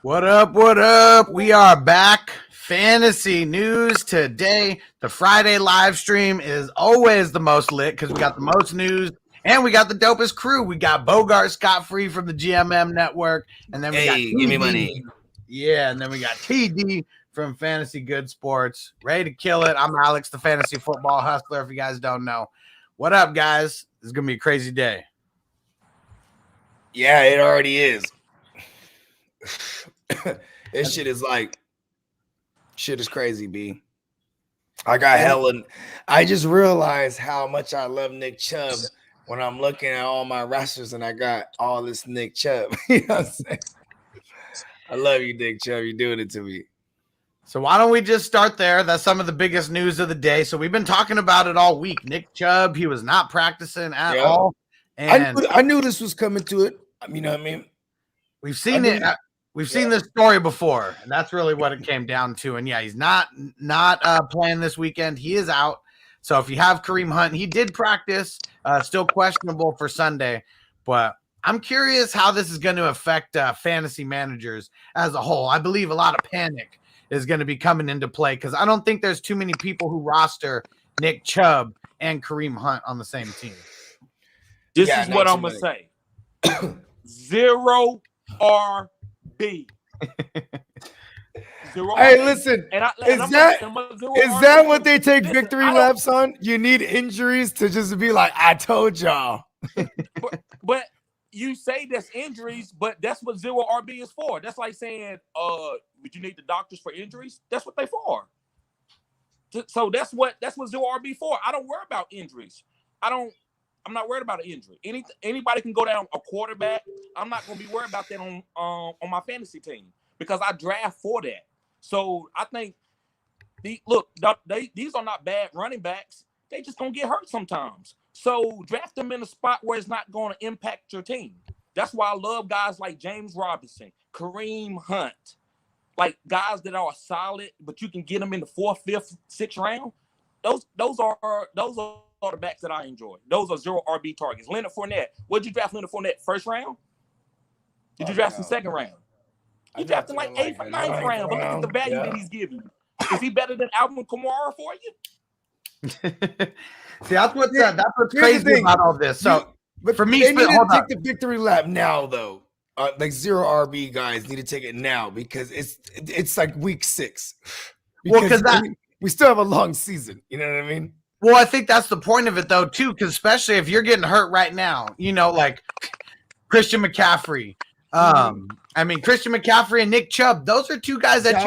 What up? What up? We are back. Fantasy news today. The Friday live stream is always the most lit because we got the most news and we got the dopest crew. We got Bogard scot-free from the GMM network, and then we got TD. Give me money. Yeah, and then we got TD from Fantasy Good Sports. Ready to kill it. I'm Alex, the fantasy football hustler, if you guys don't know. What up, guys? This is gonna be a crazy day. Yeah, it already is. This shit is crazy, B. I just realized how much I love Nick Chubb when I'm looking at all my rosters and I got all this Nick Chubb. You know what I'm saying? I love you, Nick Chubb. You're doing it to me. So why don't we just start there? That's some of the biggest news of the day. So we've been talking about it all week. Nick Chubb, he was not practicing at all. And I knew this was coming to it. You know what I mean? We've seen it. We've seen this story before, and that's really what it came down to. And yeah, he's not playing this weekend. He is out. So if you have Kareem Hunt, he did practice, still questionable for Sunday. But I'm curious how this is going to affect fantasy managers as a whole. I believe a lot of panic is going to be coming into play because I don't think there's too many people who roster Nick Chubb and Kareem Hunt on the same team. This is what I'm going to say. 0 RB. Hey, listen. Is that what they take victory laps on? You need injuries to just be like, I told y'all. But you say that's injuries, but that's what 0 RB is for. That's like saying, would you need the doctors for injuries? That's what they for. So that's what 0 RB for. I don't worry about injuries. I'm not worried about an injury. Anybody can go down a quarterback. I'm not going to be worried about that on my fantasy team because I draft for that. So I think these are not bad running backs. They just going to get hurt sometimes. So draft them in a spot where it's not going to impact your team. That's why I love guys like James Robinson, Kareem Hunt, like guys that are solid, but you can get them in the 4th, 5th, 6th round. Those are the backs that I enjoy. Those are 0 RB targets. Leonard Fournette. What did you draft Leonard Fournette? 1st round? Did you draft him 2nd round? You drafted like 8th or 9th round. But look at the value that he's giving you. Is he better than Alvin Kamara for you? See, that's what's crazy about all this. So, but for me, they need to take the victory lap now, though. Like 0 RB guys need to take it now because it's like week 6. Because we still have a long season. You know what I mean? Well, I think that's the point of it, though, too, because especially if you're getting hurt right now, like Christian McCaffrey. Christian McCaffrey and Nick Chubb, those are two guys that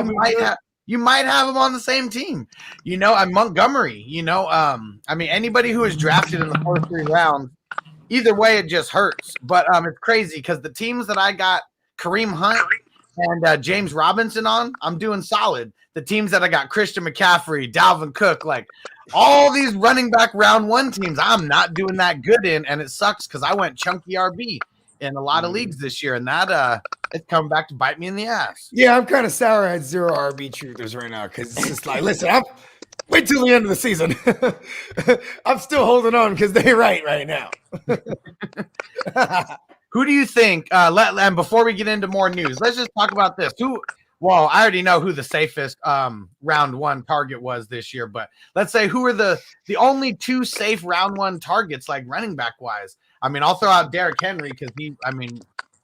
you might have them on the same team. And Montgomery, anybody who is drafted in the first 3 rounds, either way, it just hurts. But it's crazy because the teams that I got Kareem Hunt and James Robinson on, I'm doing solid. The teams that I got Christian McCaffrey, Dalvin Cook, like all these running back round 1 teams, I'm not doing that good in, and it sucks because I went chunky RB in a lot of leagues this year, and that it's coming back to bite me in the ass. Yeah, I'm kind of sour at 0 RB truthers right now because it's just like, listen, wait till the end of the season. I'm still holding on because they're right now. Who do you think? And before we get into more news, let's just talk about this. Well, I already know who the safest round 1 target was this year, but let's say who are the only 2 safe round 1 targets, like running back wise. I'll throw out Derrick Henry because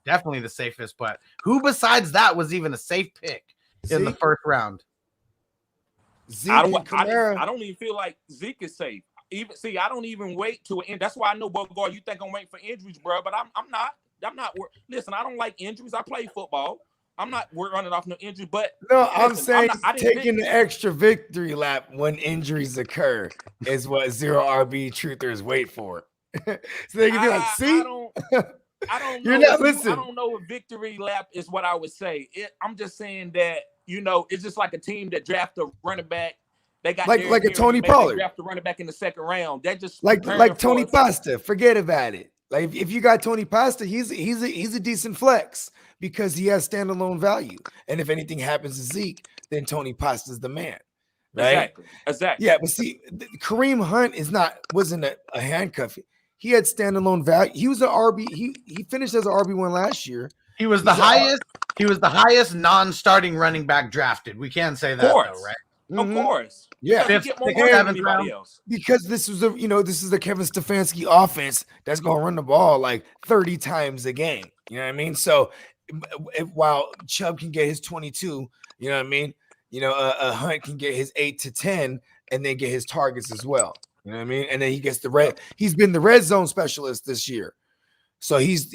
definitely the safest, but who besides that was even a safe pick in the 1st round? Zeke I don't even feel like Zeke is safe. I don't even wait to end. That's why I know Bogard, you think I'm waiting for injuries, bro, but I'm not. Listen, I don't like injuries. I play football. I'm not running off no injury, but no, I'm saying taking the extra victory lap when injuries occur is what 0 RB truthers wait for. So they can be like, see, I don't know. You're not listening. I don't know if victory lap is what I would say. I'm just saying that it's just like a team that draft a running back. They got like a Tony Pollard. Draft a running back in the 2nd round. That just like Tony Pasta. Forget about it. Like if you got Tony Pasta, he's a decent flex because he has standalone value. And if anything happens to Zeke, then Tony Pasta's the man. Right? Exactly. Yeah, but see, Kareem Hunt wasn't a handcuff. He had standalone value. He was an RB. He finished as an RB1 last year, He was the highest. He was the highest non-starting running back drafted. We can say that though, right? Of course. Yeah. Because he get more work than anybody else. Because this is the Kevin Stefanski offense that's gonna run the ball like 30 times a game. You know what I mean? So while Chubb can get his 22, you know what I mean? Hunt can get his 8 to 10 and then get his targets as well. You know what I mean? And then he gets he's been the red zone specialist this year. So he's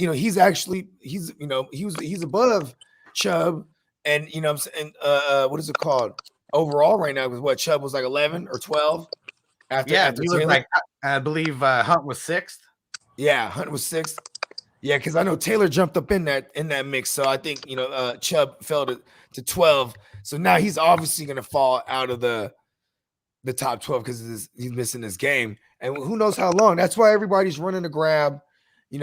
above Chubb, and what is it called overall right now? Because what Chubb was like 11 or 12 after he was like, I believe Hunt was 6th. Yeah, Hunt was 6th. Yeah, because I know Taylor jumped up in that mix, so I think Chubb fell to 12. So now he's obviously going to fall out of the top 12 because he's missing this game, and who knows how long. That's why everybody's running to grab.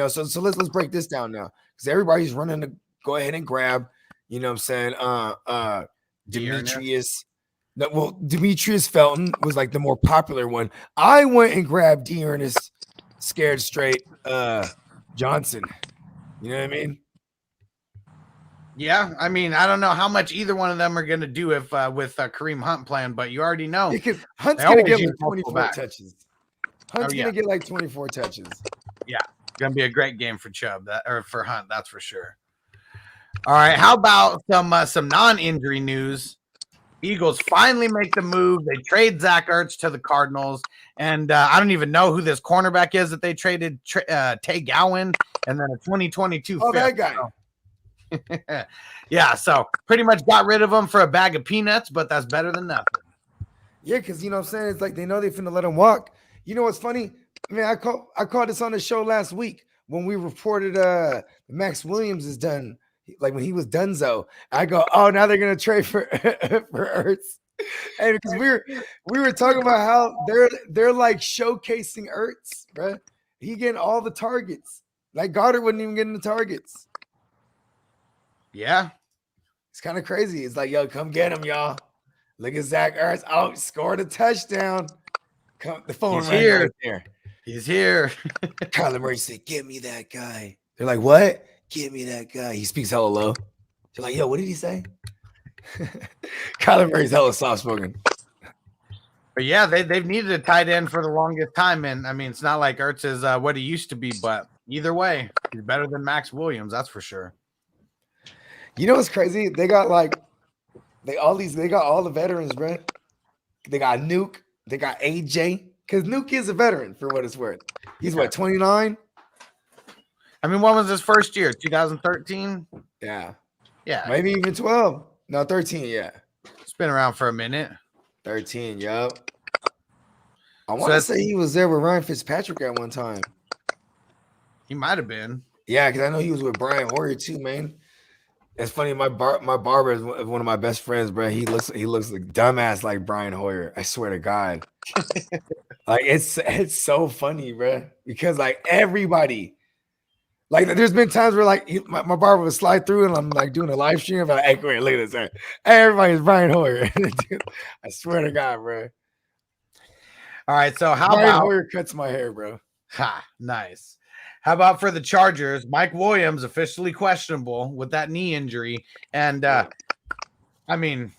So let's break this down now because everybody's running to go ahead and grab. You know what I'm saying? Demetrius. Demetrius Felton was like the more popular one. I went and grabbed Dearness, scared straight Johnson. You know what I mean? Yeah, I mean, I don't know how much either one of them are going to do if with Kareem Hunt playing, but you already know Hunt's going to get like 24 touches. Hunt's going to get like 24 touches. Yeah. Gonna be a great game for Chubb or for Hunt, that's for sure. All right, how about some non-injury news? Eagles finally make the move. They trade Zach Ertz to the Cardinals, and I don't even know who this cornerback is that they traded. Tay Gowan, and then a 2022. That guy. Yeah, so pretty much got rid of him for a bag of peanuts, but that's better than nothing. Yeah, because you know what I'm saying, it's like they know they're finna let him walk. You know what's funny? I mean, I called this on the show last week when we reported Max Williams is done. Like when he was donezo, I go, oh, now they're gonna trade for Ertz, and because we were talking about how they're like showcasing Ertz, right? He getting all the targets. Like Goddard wasn't even getting the targets. Yeah, it's kind of crazy. It's like, yo, come get him, y'all. Look at Zach Ertz. Oh, scored a touchdown. Come, the phone right there. He's here. Kyler Murray said, "Give me that guy." They're like, "What? Give me that guy." He speaks hella low. They're like, "Yo, what did he say?" Kyler Murray's hella soft spoken. But yeah, they've needed a tight end for the longest time, and I mean, it's not like Ertz is what he used to be, but either way, he's better than Max Williams, that's for sure. You know what's crazy? They got all the veterans, bro. They got Nuke, they got AJ. Because Nuke is a veteran for what it's worth. He's what, 29? I mean, when was his first year? 2013? Yeah. Maybe even 12. No, 13, yeah. It's been around for a minute. 13, yup. I want to say he was there with Ryan Fitzpatrick at one time. He might have been. Yeah, because I know he was with Brian Hoyer too, man. It's funny, my barber is one of my best friends, bro. He looks like dumbass like Brian Hoyer. I swear to God. Like it's so funny, bro. Because like everybody, like there's been times where like my barber would slide through and I'm like doing a live stream. I'm like, hey, wait, look at this. Everybody's Brian Hoyer. Dude, I swear to God, bro. All right, so Brian Hoyer cuts my hair, bro. Ha, nice. How about for the Chargers? Mike Williams officially questionable with that knee injury. And, I mean,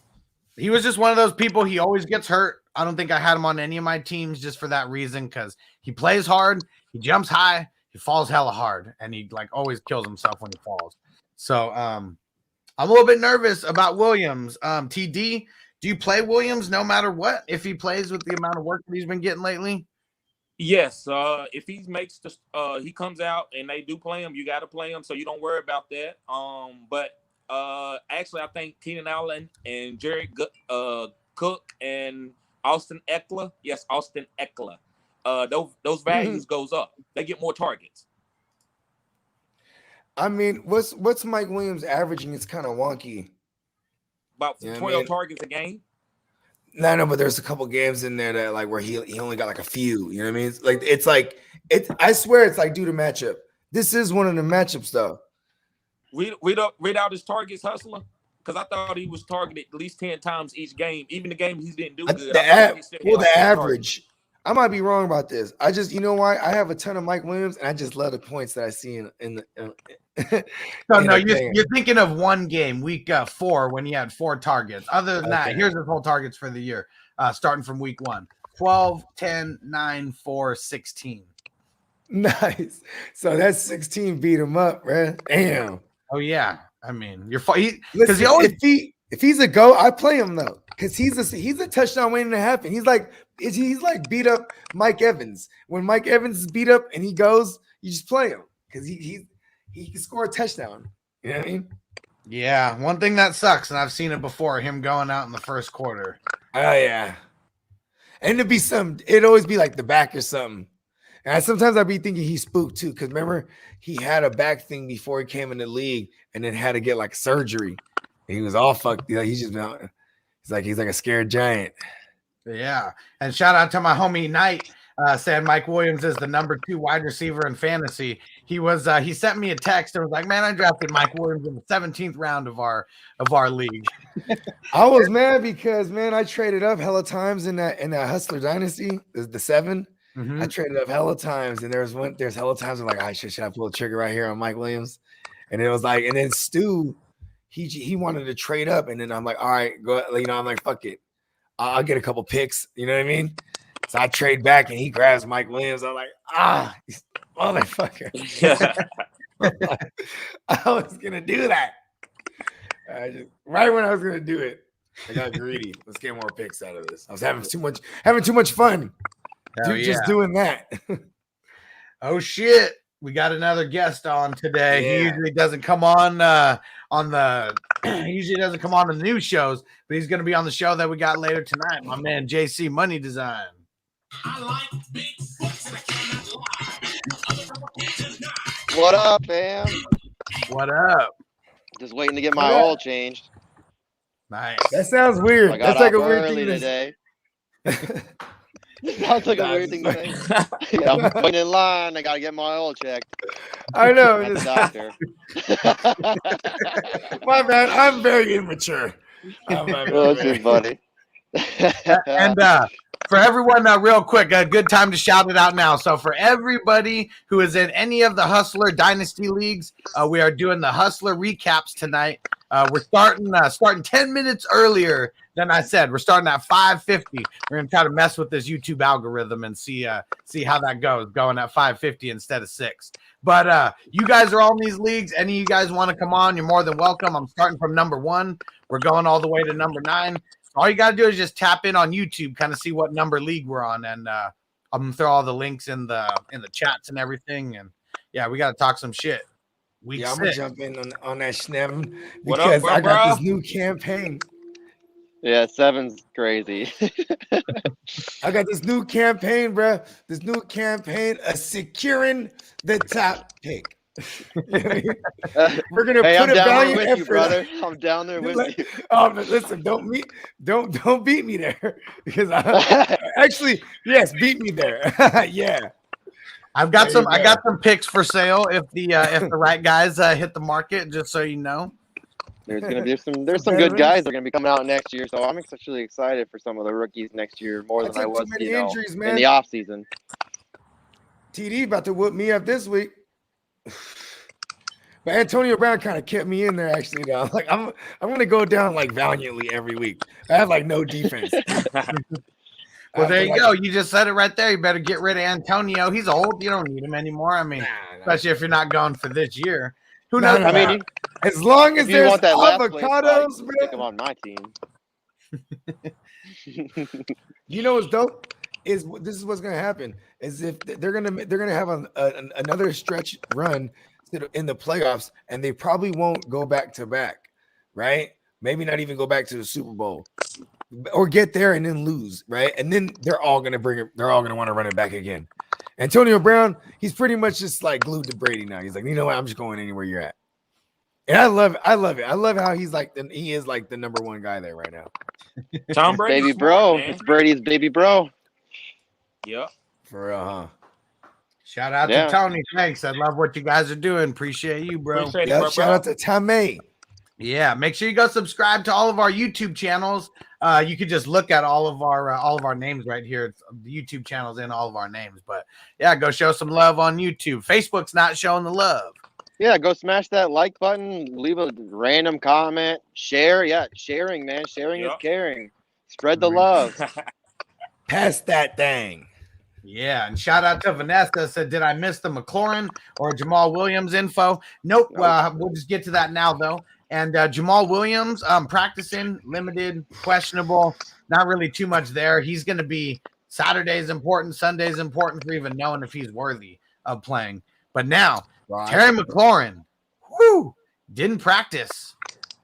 he was just one of those people. He always gets hurt. I don't think I had him on any of my teams just for that reason because he plays hard, he jumps high, he falls hella hard, and he, like, always kills himself when he falls. So, I'm a little bit nervous about Williams. TD, do you play Williams no matter what if he plays with the amount of work that he's been getting lately? Yes, if he makes he comes out and they do play him, you got to play him, so you don't worry about that. But actually, I think Keenan Allen and Jared Cook and Austin Eckler, those values goes up. They get more targets. I mean, what's Mike Williams averaging? It's kind of wonky. About 12 targets a game. No, but there's a couple games in there that like where he only got like a few. You know what I mean? I swear it's like due to matchup. This is one of the matchups though. Read out his targets, Hustler, because I thought he was targeted at least 10 times each game. Even the game he didn't do good. The average. I might be wrong about this. I just, you know why? I have a ton of Mike Williams, and I just love the points that I see in So no, you're thinking of one game, week 4, when he had 4 targets. Other than that, here's his whole targets for the year, starting from week 1: 12, 10, 9, 4, 16. Nice. So that 16 beat him up, man. Damn. Oh yeah. I mean, if he's a go, I play him though, because he's a touchdown waiting to happen. He's like beat up Mike Evans. When Mike Evans is beat up and he goes, you just play him because he can score a touchdown. You know what I mean? Yeah. One thing that sucks, and I've seen it before, him going out in the first quarter. Oh yeah. And it'd always be like the back or something. And sometimes I'd be thinking he's spooked too, because remember he had a back thing before he came in the league, and then had to get like surgery. And he was all fucked. You know, he's like a scared giant. Yeah, and shout out to my homie Knight. Said Mike Williams is the number 2 wide receiver in fantasy. He sent me a text and was like, "Man, I drafted Mike Williams in the 17th round of our league." I was mad because I traded up hella times in that Hustler Dynasty, the 7. Mm-hmm. I traded up hella times, and there's hella times I'm like, should I pull the trigger right here on Mike Williams? And it was like, and then Stu, he wanted to trade up, and then I'm like, all right, go. I'm like, fuck it, I'll get a couple picks. You know what I mean? So I trade back, and he grabs Mike Williams. I'm like, motherfucker. I was gonna do that. Right when I was gonna do it, I got greedy. Let's get more picks out of this. I was having too much fun. Just doing that. Oh shit, we got another guest on today. He usually doesn't come on the new shows, but he's going to be on the show that we got later tonight. My man JC Money Design. I like big books and I cannot lie. What up, fam? What up? Just waiting to get my oil changed. Nice. That sounds weird. That's like a weird thing today. Sounds like a weird thing to say. Yeah, I'm waiting in line. I gotta get my oil checked. I know. At the doctor. My bad. I'm very immature. That's just funny. And for everyone, real quick, a good time to shout it out now. So for everybody who is in any of the Hustler Dynasty leagues, we are doing the Hustler recaps tonight. We're starting 10 minutes earlier than I said. We're starting at 5:50. We're gonna try to mess with this YouTube algorithm and see how that goes. Going at 5:50 instead of 6. But you guys are all in these leagues. Any of you guys want to come on? You're more than welcome. I'm starting from number 1. We're going all the way to number 9. All you gotta do is just tap in on YouTube, kind of see what number league we're on, and I'm gonna throw all the links in the chats and everything. And yeah, we gotta talk some shit. I'm gonna jump in on that Schnev because I got this new campaign. Yeah, 7's crazy. I got this new campaign, bro. This new campaign, securing the top pick. We're gonna put a valiant effort. You, brother. I'm down there with you. Oh, but listen, don't beat me there because actually, yes, beat me there. Yeah. I got some picks for sale if the right guys hit the market, just so you know. There's some good guys that are gonna be coming out next year, so I'm actually excited for some of the rookies next year more than I was injuries, in the off season. TD about to whoop me up this week. But Antonio Brown kind of kept me in there actually though. Like I'm gonna go down like valiantly every week. I have like no defense. Well, there you go. You just said it right there. You better get rid of Antonio. He's old. You don't need him anymore. I mean, especially if you're not going for this year. Who knows? I mean, as long as there's avocados, bro. Take him on my team. You know what's dope? This is what's gonna happen. Is if they're gonna have another stretch run in the playoffs, and they probably won't go back to back, right? Maybe not even go back to the Super Bowl, or get there and then lose, right? And then they're all gonna want to run it back again. Antonio Brown, he's pretty much just like glued to Brady now. He's like, you know what? I'm just going anywhere you're at. And I love it. I love how he is like the number 1 guy there right now. Tom Brady, baby bro. It's Brady's baby bro. Yep. For real, huh? Shout out to Tony. Thanks. I love what you guys are doing. Appreciate you, bro. Shout out to Tommy. Yeah, make sure you go subscribe to all of our YouTube channels. You could just look at all of our names right here. It's the YouTube channels in all of our names. But yeah, go show some love on YouTube. Facebook's not showing the love. Yeah, go smash that like button, leave a random comment, share. Yeah, sharing, man. Sharing is Yep. caring. Spread the love. Pass that thing. Yeah, and shout out to Vanessa. Said, did I miss the McLaurin or Jamal Williams info? Nope. We'll just get to that now, though. And Jamal Williams, practicing, limited, questionable, not really too much there. He's going to be Saturday's important, Sunday's important for even knowing if he's worthy of playing. But now, Terry McLaurin, didn't practice.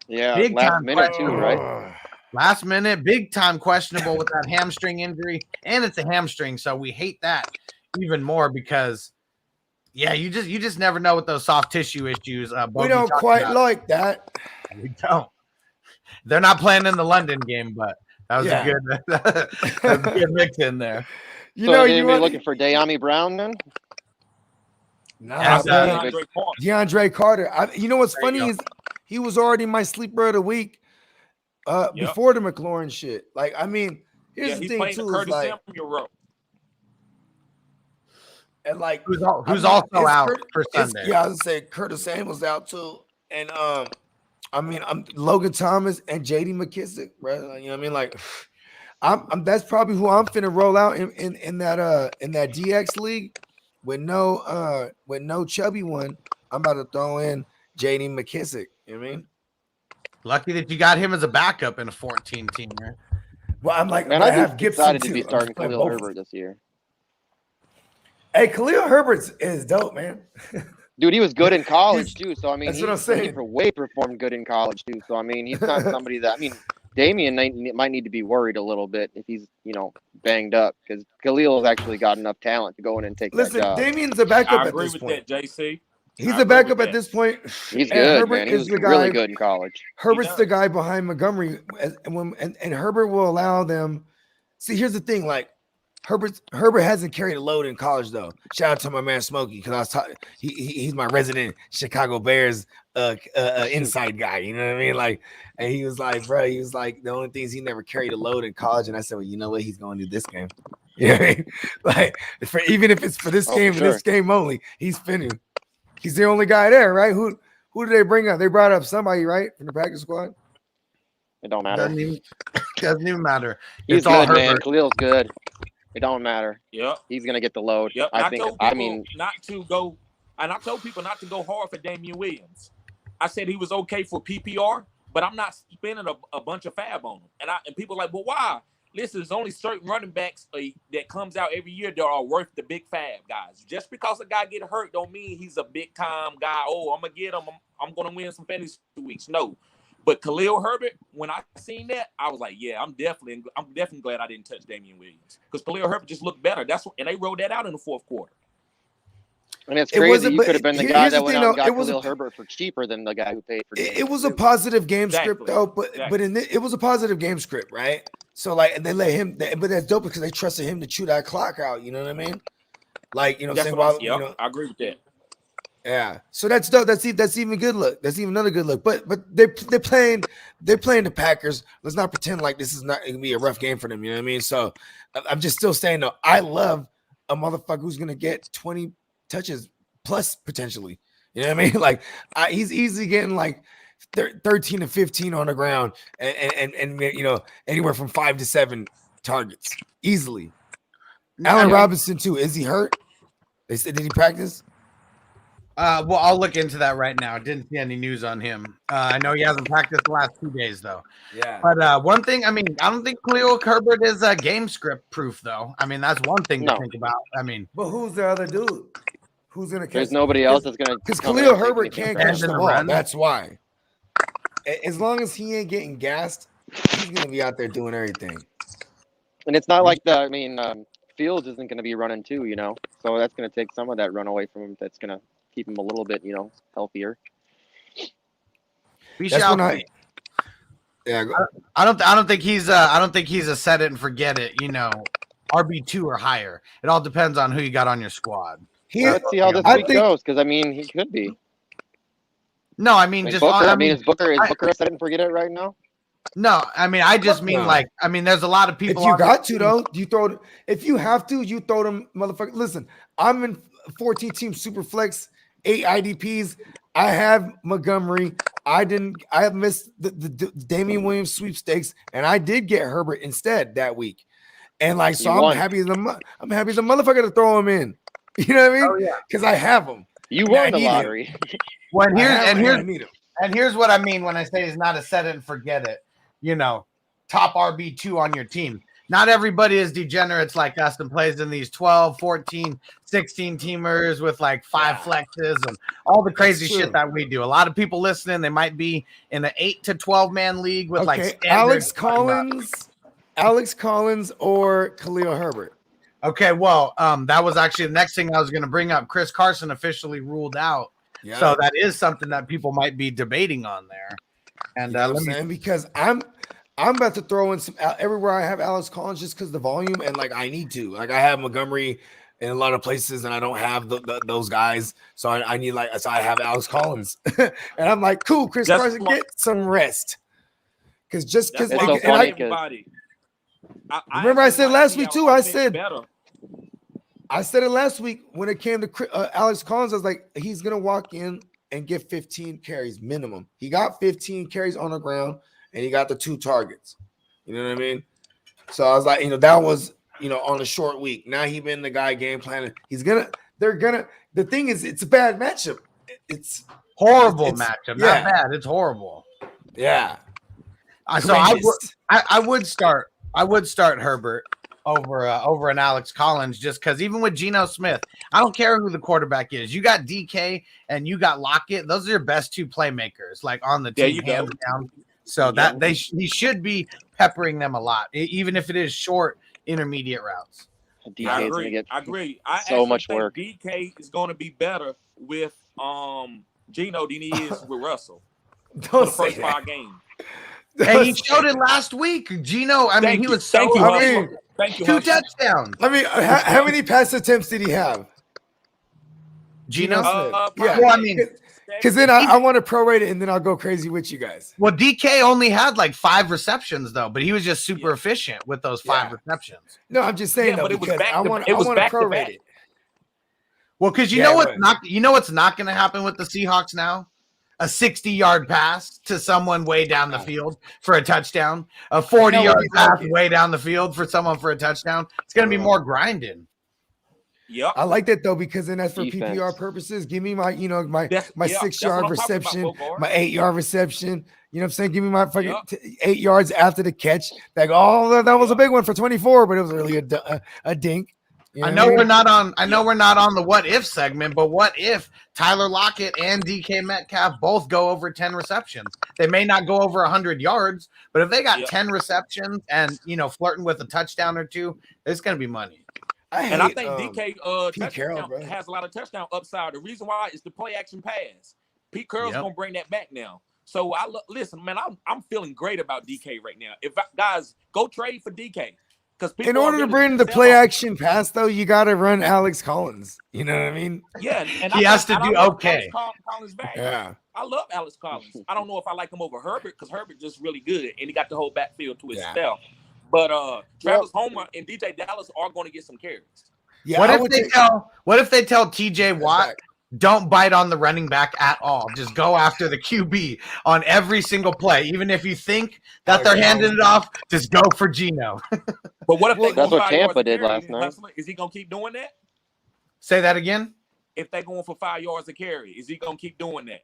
Yeah, Big last time minute too, right? Last minute, big time questionable with that hamstring injury, and it's a hamstring, so we hate that even more because, yeah, you just never know with those soft tissue issues. We don't quite like that. We don't. They're not playing in the London game, but that was a good mix in there. You know, you were looking for De'Ami Brown then? Nah, DeAndre Carter. You know what's funny is he was already my sleeper of the week. Before the McLaurin shit. Like, I mean, here's the thing too. Is like, and like who's also out for Sunday. Yeah, I was gonna say Curtis Samuel's out too. And I mean, I'm Logan Thomas and JD McKissick, right? You know what I mean? Like, I'm that's probably who I'm finna roll out in that DX league with no chubby one. I'm about to throw in JD McKissick. You know what I mean? Lucky that you got him as a backup in a 14 teamer. Well, I'm like, man, I'd be excited to be starting Khalil Herbert this year. Hey, Khalil Herbert is dope, man. Dude, he was good in college too. So I mean, that's what I'm saying. He performed good in college too. So I mean, he's not somebody that Damian might need to be worried a little bit if he's banged up because Khalil's actually got enough talent to go in and take that job. Damian's a backup at this point. I agree with that, JC. He's a backup at this point. He's good, man. He was really good in college. Herbert's the guy behind Montgomery, and Herbert will allow them. See, here's the thing: like Herbert hasn't carried a load in college, though. Shout out to my man Smokey because I was talking. He's my resident Chicago Bears inside guy. You know what I mean? Like, and he was like, bro, he was like, the only thing is he never carried a load in college. And I said, well, you know what? He's going to do this game. You know what I mean? Like, even if it's for this game, for this game only, he's finna. He's the only guy there, right? Who did they bring up? They brought up somebody, right, from the practice squad. It don't matter. Doesn't even matter. He's good, man. Khalil's good. It don't matter. Yep. He's gonna get the load. Yep. I told people not to go hard for Damian Williams. I said he was okay for PPR, but I'm not spending a bunch of fab on him. And people are like, well, why? Listen, there's only certain running backs that comes out every year that are worth the big fab guys. Just because a guy get hurt don't mean he's a big time guy. Oh, I'm gonna get him. I'm gonna win some fantasy weeks. No, but Khalil Herbert, when I seen that, I was like, yeah, I'm definitely glad I didn't touch Damian Williams because Khalil Herbert just looked better. And they rolled that out in the fourth quarter. And it's crazy. You could have been the guy that went out and got Khalil Herbert for cheaper than the guy who paid for Damian. It was a positive game script though, but it was a positive game script, right? So like they let him, but that's dope because they trusted him to chew that clock out. You know what I mean? Like I agree with that. Yeah. So that's dope. That's even good look. That's even another good look. But they're playing the Packers. Let's not pretend like this is not gonna be a rough game for them. You know what I mean? So I'm just still saying though, I love a motherfucker who's gonna get 20 touches plus potentially. You know what I mean? Like he's easily getting like 13 to 15 on the ground and anywhere from 5 to 7 targets easily. Allen Robinson too. Is he hurt? They said, did he practice? Well, I'll look into that right now. Didn't see any news on him. I know he hasn't practiced the last 2 days though. Yeah. But one thing, I mean, I don't think Khalil Herbert is game script proof though. I mean, that's one thing to think about. I mean, but who's the other dude? Who's gonna catch? There's nobody else that's gonna. Because Khalil Herbert can't catch the ball. That's why. As long as he ain't getting gassed, he's gonna be out there doing everything. And it's not like Fields isn't gonna be running too, so that's gonna take some of that run away from him. That's gonna keep him a little bit, healthier. We shall see. Yeah, I don't think he's a set it and forget it. RB2 or higher. It all depends on who you got on your squad. Let's see how this week goes, because I mean he could be. No, I mean just. Booker, is Booker a set it and forget it right now? No, I mean I just mean there's a lot of people. If you got to though, you throw. If you have to, you throw them, motherfucker. Listen, I'm in 14 team super flex, 8 IDPs. I have Montgomery. I have missed the Damian Williams sweepstakes, and I did get Herbert instead that week. And like, so I'm happy as the motherfucker to throw him in. You know what I mean? Oh, yeah. Because I have him. You won the lottery. Well, I need him. And here's what I mean when I say it's not a set it and forget it. You know, top RB2 on your team. Not everybody is degenerates like us and plays in these 12, 14, 16 teamers with like 5 flexes and all the crazy shit that we do. A lot of people listening, they might be in an 8 to 12 man league with like Alex Collins or Khalil Herbert. Okay, well, that was actually the next thing I was going to bring up. Chris Carson officially ruled out. Yeah. So that is something that people might be debating on there. And because I'm about to throw in some everywhere I have Alex Collins just because the volume and like I need to. Like I have Montgomery in a lot of places and I don't have those guys. So I need so I have Alex Collins. And I'm like, cool, Chris Carson, get some rest. Because everybody. Remember I said last week too, I said it last week when it came to Alex Collins, I was like, he's going to walk in and get 15 carries minimum. He got 15 carries on the ground and he got the 2 targets. You know what I mean? So I was like, that was, on a short week. Now he been the guy game planning. The thing is, it's a bad matchup. It's horrible matchup. Not bad. It's horrible. Yeah. So I would start Herbert over an Alex Collins just because even with Geno Smith, I don't care who the quarterback is. You got DK and you got Lockett. Those are your best 2 playmakers, like on the team, hands down. So that he should be peppering them a lot, even if it is short intermediate routes. I agree. I so much work. DK is going to be better with Geno than he is with Russell. Don't for the first 5 games. And he showed it last week. Geno, he was so Thank you. 2 touchdowns. How many pass attempts did he have? Geno Smith. Yeah. Well, because then I want to prorate it and then I'll go crazy with you guys. Well, DK only had like 5 receptions though, but he was just super efficient with those 5 receptions. No, I'm just saying though, because I want to prorate it. Well, because you know what's not going to happen with the Seahawks now? A 60-yard pass to someone way down the field for a touchdown. A 40-yard pass way down the field for someone for a touchdown. It's going to be more grinding. Yeah, I like that though because then that's for PPR purposes. Give me my, my 6-yard reception, my 8-yard reception. You know what I'm saying? Give me my fucking 8 yards after the catch. Like, that was a big one for 24, but it was really a dink. You know I know we're not on the what if segment, but what if Tyler Lockett and DK Metcalf both go over 10 receptions? They may not go over 100 yards, but if they got 10 receptions and flirting with a touchdown or 2, it's going to be money. I think DK has a lot of touchdown upside. The reason why is the play action pass. Pete Carroll's gonna bring that back now. So listen, man, I'm feeling great about DK right now. If guys go trade for DK, because in order to bring the play action pass, though, you got to run Alex Collins. You know what I mean? Yeah, and he has to do okay. Collins back. Yeah, I love Alex Collins. I don't know if I like him over Herbert because Herbert just really good and he got the whole backfield to himself. But Travis Homer and DJ Dallas are going to get some carries. Yeah, what if they tell TJ Watt, don't bite on the running back at all. Just go after the QB on every single play. Even if you think that they're handing it off, just go for Geno. But what if that's what Tampa did last night? Is he going to keep doing that? Say that again? If they're going for 5 yards a carry, is he going to keep doing that?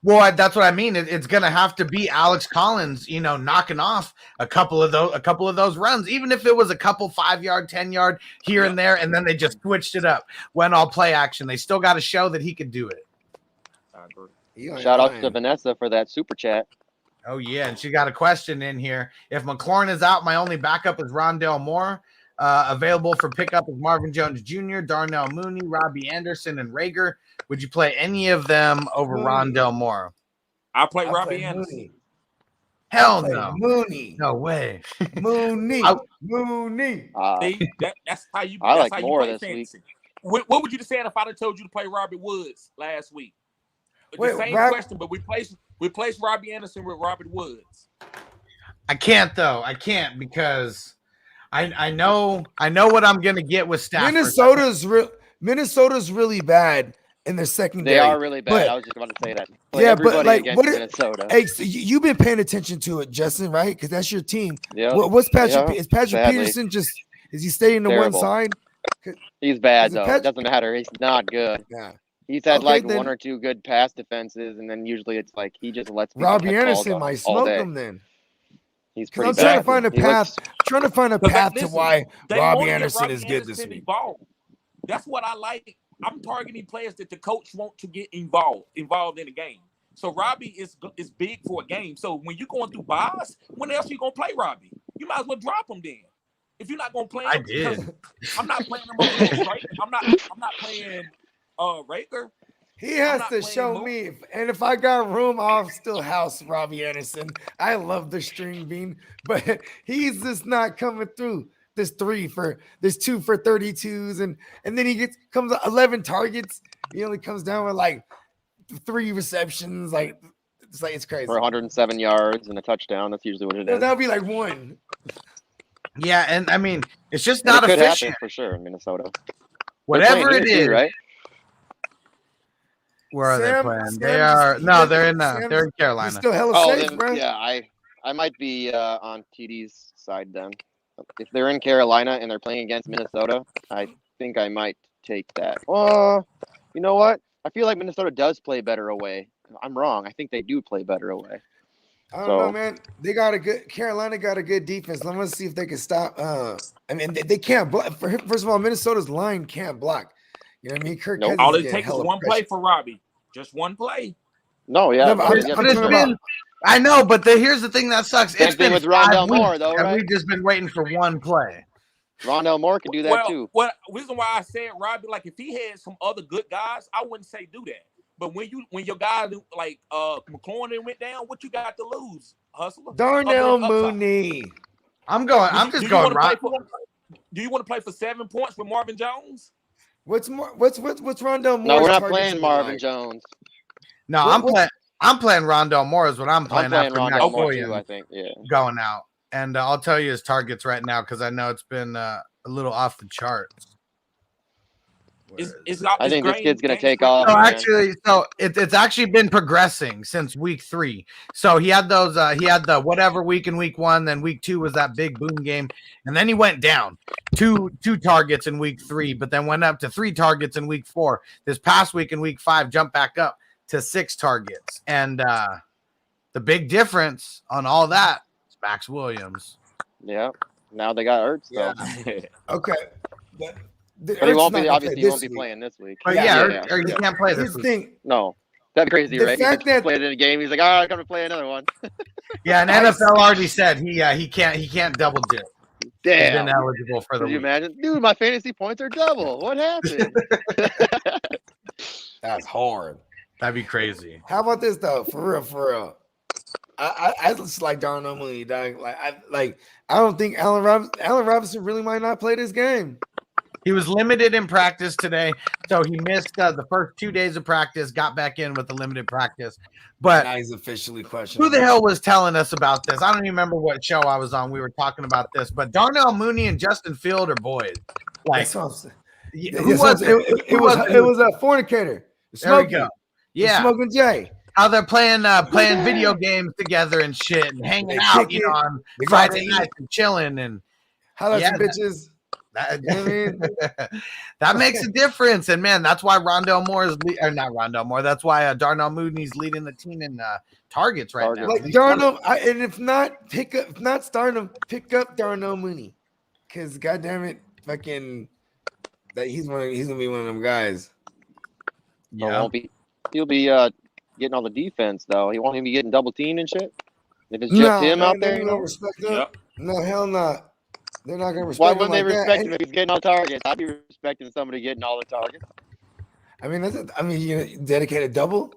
Well, that's what I mean. It's going to have to be Alex Collins, knocking off a couple of those runs, even if it was a couple 5-yard, 10-yard here and there, and then they just switched it up, went all play action. They still got to show that he could do it. I agree. Shout out to Vanessa for that super chat. Oh yeah, and she got a question in here. If McLaurin is out, my only backup is Rondale Moore. Available for pickup is Marvin Jones Jr., Darnell Mooney, Robbie Anderson, and Rager. Would you play any of them over Rondale Moore? I'll play Robbie Anderson. Hell no. Mooney. No way. Mooney. Mooney. That's how you I that's like how more you this play week. fantasy. What would you have said if I'd have told you to play Robbie Woods last week? The same question, but we placed Robbie Anderson with Robert Woods. I can't though. I can't because I know what I'm gonna get with Stafford. Minnesota's really bad, in their secondary. They are really bad. But- I was just about to say that. Play Yeah, everybody but like, against what? Minnesota. Hey, so you've been paying attention to it, Justin, right? Because that's your team. Yeah, What's Patrick? Yeah, Is Patrick sadly. Peterson just? Is he staying to one Terrible. side? he's bad Is it though. Patrick- It doesn't matter. He's not good. Yeah. He's had Okay, like then- one or two good pass defenses, and then usually it's like he just lets people Robbie catch balls Anderson on might him all smoke day. him then. He's Because pretty I'm trying bad. to find a He looks- path. Trying to find a But path to listen, why they Robbie wanna get Anderson Robbie is good this Anderson week. involved. That's what I like. I'm targeting players that the coach want to get involved in the game. So Robbie is big for a game. So when you're going through buys, when else are you gonna play Robbie? You might as well drop him then. If you're not gonna play him, I did. because I'm not playing him over right? I'm not playing Raker. He has not to playing show Mo- me, and if I got room, I'll still house Robbie Anderson. I love the string bean, but he's just not coming through. There's 2 for 32s, and then he comes 11 targets. He only comes down with like 3 receptions. Like it's crazy. for 107 yards and a touchdown. That's usually what it is. That would be like 1. Yeah, and I mean, it's just And not it could efficient. happen for sure in Minnesota. They're Whatever playing it here is, too, right? where are they Sam- playing? Sam They are just- no, they're in Sam- they're in He's Carolina. still hella Oh, safe, then, bro. yeah, I might be on TD's side then. If they're in Carolina and they're playing against Minnesota, I think I might take that. You know what? I feel like Minnesota does play better away. I'm wrong. I think they do play better away. I don't know, So- man. Carolina got a good defense. Let me see if they can stop. I mean, they can't block. First of all, Minnesota's line can't block. You know what I mean? Kirk Nope. Cousins All is it getting takes is hella one play pressure. for Robbie. Just one play. No, yeah. No, but I'm yeah, talking But it's about- been, I know, but here's the thing that sucks. Same It's thing been with 5 Rondell Moore, weeks, though, and right? we've just been waiting for one play. Rondell Moore can do that too. Well, reason why I said Robbie, like if he had some other good guys, I wouldn't say do that. But when your guys like McLaurin went down, what you got to lose, hustler? Darnell Other than upside. Mooney. I'm just going right. Do you want to play for 7 points with Marvin Jones? What's Rondell Moore? No, we're not playing Marvin Jones. No, I'm playing Rondell Moore is what I'm I'm playing playing after Matt Rondell Moore Williams too, I think. Yeah. going out. And I'll tell you his targets right now because I know it's been a little off the charts. I think this kid's gonna take off. So man. actually, it's actually been progressing since week 3. So he had those, he had the whatever week in week 1, then week 2 was that big boom game, and then he went down two targets in week 3, but then went up to 3 targets in week 4. This past week in week 5, jumped back up to 6 targets, and the big difference on all that is Max Williams. Yeah. Now they got Ertz though. Yeah. Okay. But he won't be obviously he won't be playing this week. But or he can't play Here's this the week. thing. No. That'd be crazy, The right? fact He that- played in a game, he's like, all right, I'm gonna play another one. Yeah, and NFL already said he can't double dip. He's Damn. been eligible for the Could you week. imagine? Dude, my fantasy points are double. What happened? That's hard. That'd be crazy. How about this though? For real. I just like Darnell Mooney, dog. I don't think Allen Robinson really might not play this game. He was limited in practice today, so he missed the first 2 days of practice, got back in with the limited practice. But Now he's officially questionable. who the hell was telling us about this? I don't even remember what show I was on. We were talking about this, but Darnell Mooney and Justin Field are boys. Like, That's what I'm saying. who was it? It was a fornicator. There we go. Yeah, Smoking Jay. how they're playing video games together and shit, and hanging They out, kick you know, it. on They go Friday to eat. nights and chilling, and How about Yeah, some bitches? that, You know what I mean? that makes a difference. And man, that's why Rondell Moore is or not Rondell Moore. That's why Darnell Mooney's leading the team in targets right now. Like Darnell, and if not start him, pick up Darnell Mooney, because goddamn it, fucking, that he's gonna be one of them guys. Yeah. He'll be getting all the defense though. He won't even be getting double teamed and shit. If it's just him out there, you know? Respect him. Yep. No, hell not. They're not gonna respect Why him wouldn't like they that. respect him And- if he's getting all targets? I'd be respecting somebody getting all the targets. You dedicate a double,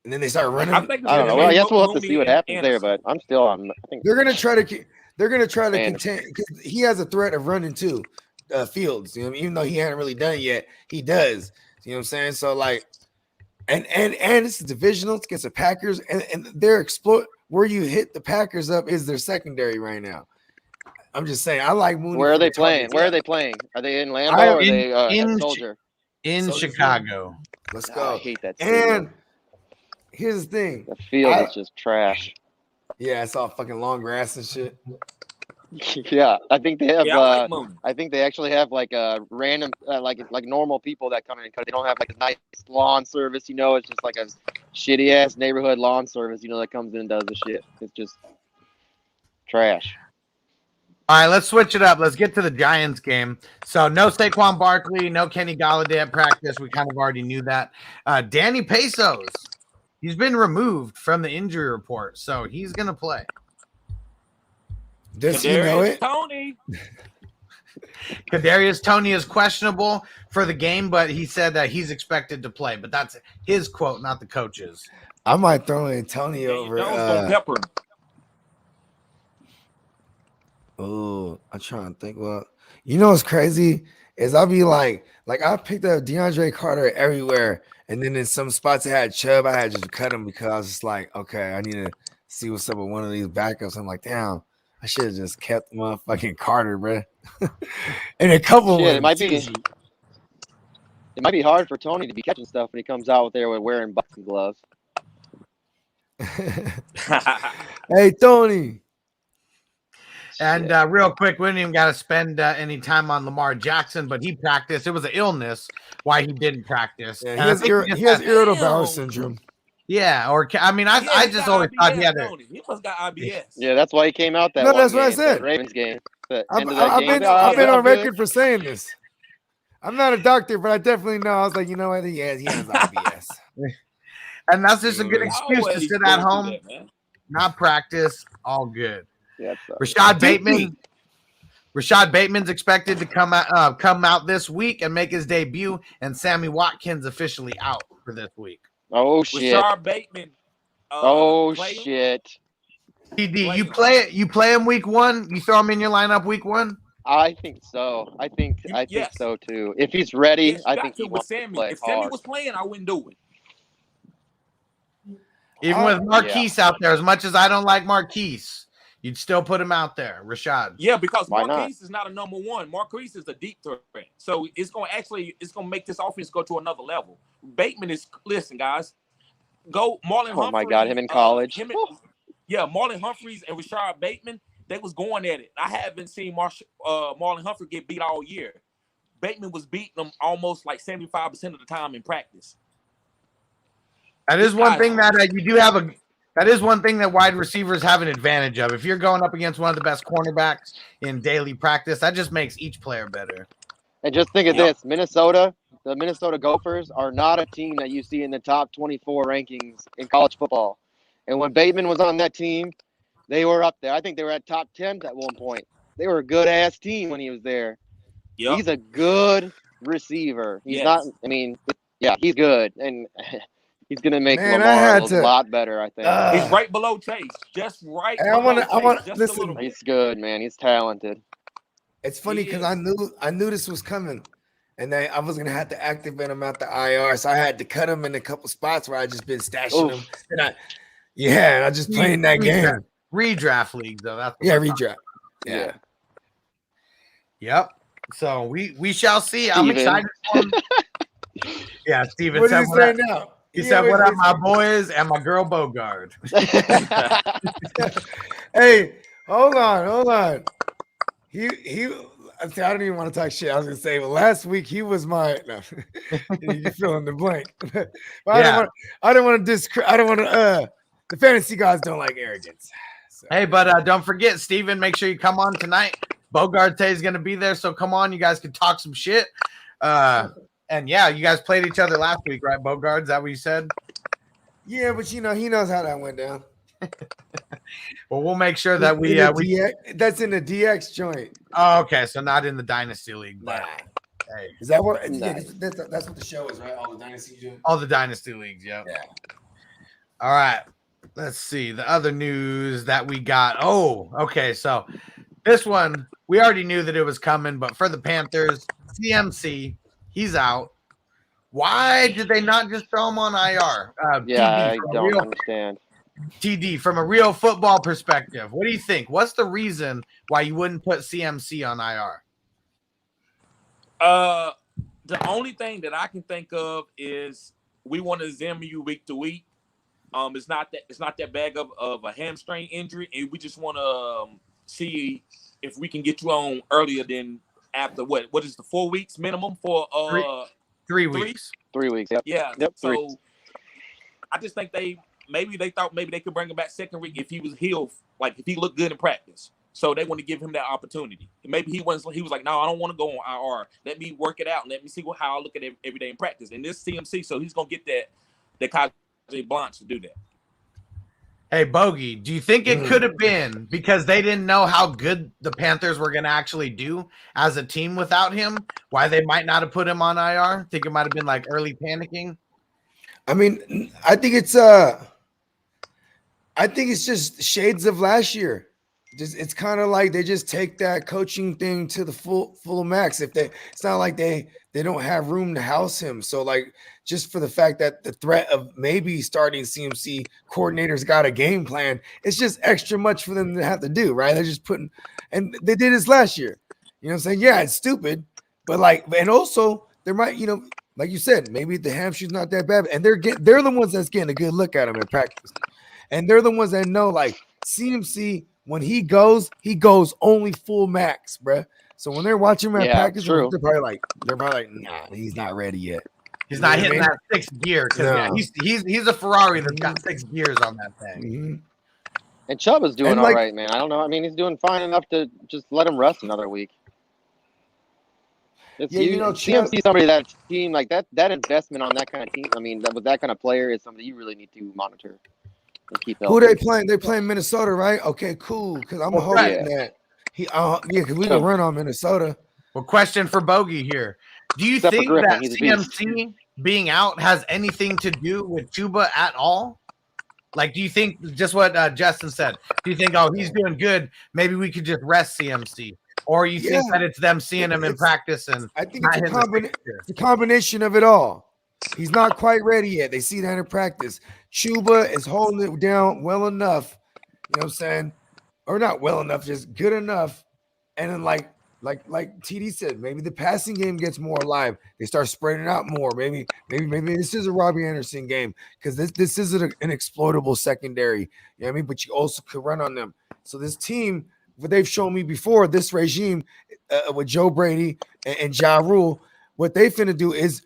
and then they start running. I think I don't know. Well, I guess we'll have to Mooney see what and happens there, Anderson. but I'm still on. I think They're gonna try to. They're gonna try to Man. contain because he has a threat of running too. Fields, you know, even though he hadn't really done it yet, he does. You know what I'm saying? So like, and it's divisional against the Packers, and their exploit where you hit the Packers up is their secondary right now. I'm just saying, I like Mooney. where are for they the playing? targets. Where are they playing? Are they in Lambeau I- or are they in- at Soldier? in So does Chicago. Let's I go. hate that stadium. And here's the thing. The field is just trash. Yeah, it's all fucking long grass and shit. Yeah, I think they have. Yeah, I like Mooney. I think they actually have like a random, like normal people that come in because they don't have like a nice lawn service. You know, it's just like a shitty ass neighborhood lawn service. You know, that comes in and does the shit. It's just trash. All right, let's switch it up. Let's get to the Giants game. So no Saquon Barkley, no Kenny Galladay at practice. We kind of already knew that. Danny Pesos, he's been removed from the injury report, so he's gonna play. Does he know it? Tony. Kadarius Toney is questionable for the game, but he said that he's expected to play. But that's his quote, not the coach's. I might throw in Tony over. Gonna pepper him. Oh, I'm trying to think. Well, you know what's crazy is I'll be like I picked up DeAndre Carter everywhere, and then in some spots I had Chubb. I had just cut him because I was just like, okay, I need to see what's up with one of these backups. I'm like, damn, I should have just kept motherfucking Carter, bro. And a couple. Shit, it might be hard for Tony to be catching stuff when he comes out there with wearing boxing gloves. Hey, Tony. And real quick, we didn't even got to spend any time on Lamar Jackson, but he practiced. It was an illness why he didn't practice. Yeah, And he has irritable bowel syndrome. Yeah, or I mean, I just always thought he had it. He must got IBS. Yeah, that's why he came out that. No, one that's what I game, said. that Ravens game. I've been on record for saying this. I'm not a doctor, but I definitely know. I was like, you know what? He has IBS. And that's just a good excuse to sit at home, that, not practice, all good. Yeah, Rashad Bateman's expected to come out this week and make his debut, and Sammy Watkins officially out for this week. Oh shit! Rashad Bateman. Shit! TD, you play him week 1. You throw him in your lineup week 1. I think so. I think Yes. so too. If he's ready, Yes, I think he with wants Sammy. to play If Sammy hard. was playing, I wouldn't do it. Even with Marquise out there, as much as I don't like Marquise, you'd still put him out there, Rashad. Yeah, because Why Marquise is not a number one. Marquise is a deep threat. So it's gonna make this offense go to another level. Bateman is listen, guys. Go Marlon Humphrey. Oh my God, him in college. Marlon Humphreys and Rashad Bateman, they was going at it. I haven't seen Marlon Humphrey get beat all year. Bateman was beating them almost like 75% of the time in practice. That is one thing that you do have that is one thing that wide receivers have an advantage of. If you're going up against one of the best cornerbacks in daily practice, that just makes each player better. And just think of this: the Minnesota Gophers are not a team that you see in the top 24 rankings in college football. And when Bateman was on that team, they were up there. I think they were at top 10 at one point. They were a good-ass team when he was there. Yep. He's a good receiver. He's not – I mean, yeah, he's good. And he's going to make Lamar a lot better, I think. He's right below Chase. Just right I want to listen. He's good, man. He's talented. It's funny because I knew this was coming. And I was going to have to activate him out the IR. So I had to cut him in a couple spots where I just been stashing him. And I just playing that game. Redraft league, though. That's redraft. Yeah. Yep. So we shall see. I'm excited for him. Yeah, Steven What said did he say now? He said, what up, my boys and my girl Bogard. Hey, hold on. I don't even want to talk shit. I was gonna say, well, last week he was my. No, you fill in the blank. But I don't want to. The fantasy guys don't like arrogance. So. Hey, but don't forget, Steven, make sure you come on tonight. Bogard is going to be there, so come on. You guys can talk some shit. And yeah, you guys played each other last week, right, Bogard? Is that what you said? Yeah, but he knows how that went down. Well, we'll make sure that that's in the DX joint. Oh, okay, so not in the Dynasty League. But, hey. Is that what? Yeah, that's what the show is, right? All the Dynasty joints. All the Dynasty Leagues, yeah. All right, let's see the other news that we got. Oh, okay, so this one we already knew that it was coming, but for the Panthers, CMC, he's out. Why did they not just throw him on IR? I don't understand. TD, from a real football perspective, what do you think? What's the reason why you wouldn't put CMC on IR? The only thing that I can think of is we want to examine you week to week. It's not that bad of a hamstring injury, and we just want to see if we can get you on earlier than after what is the 4 weeks minimum for 3 weeks. 3 weeks. Yep. Yeah. Yep. So I just think they thought maybe they could bring him back second week if he was healed, like if he looked good in practice. So they want to give him that opportunity. Maybe he was like, no, I don't want to go on IR. Let me work it out and let me see how I look at it every day in practice. And this CMC, so he's gonna get that Carte Blanche to do that. Hey, Bogey, do you think it could have been because they didn't know how good the Panthers were going to actually do as a team without him? Why they might not have put him on IR? Think it might have been like early panicking? I mean, I think it's just shades of last year. It's kind of like they just take that coaching thing to the full max. It's not like they don't have room to house him. So like just for the fact that the threat of maybe starting CMC coordinators got a game plan, it's just extra much for them to have to do, right? They're just putting, and they did this last year. You know what I'm saying? Yeah, it's stupid, but like, and also there might, like you said, maybe the hamstring's not that bad, and they're the ones that's getting a good look at him in practice, and they're the ones that know like CMC. When he goes only full max, bruh. So when they're watching him at practice, they're probably like, nah, he's not ready yet. He's not hitting that sixth gear because he's a Ferrari that's got 6 gears on that thing. Mm-hmm. And Chubb is doing all right, man. I don't know. I mean, he's doing fine enough to just let him rest another week. CMC, somebody that team like that investment on that kind of team. I mean, with that kind of player is something you really need to monitor. Who they playing? They playing Minnesota, right? Okay, cool. Because I'm hoping that because we can run on Minnesota. Well, question for Bogey here: do you think that CMC being out has anything to do with Chuba at all? Like, do you think just what Justin said? Do you think, he's doing good? Maybe we could just rest CMC, or you think that it's them seeing him in practice? And I think it's a combination of it all. He's not quite ready yet. They see that in practice. Chuba is holding it down well enough, you know what I'm saying? Or not well enough, just good enough. And then like TD said, maybe the passing game gets more alive. They start spreading it out more. Maybe this is a Robbie Anderson game because this is an exploitable secondary. You know what I mean? But you also could run on them. So this team, what they've shown me before, this regime with Joe Brady and Ja Rule, what they finna do is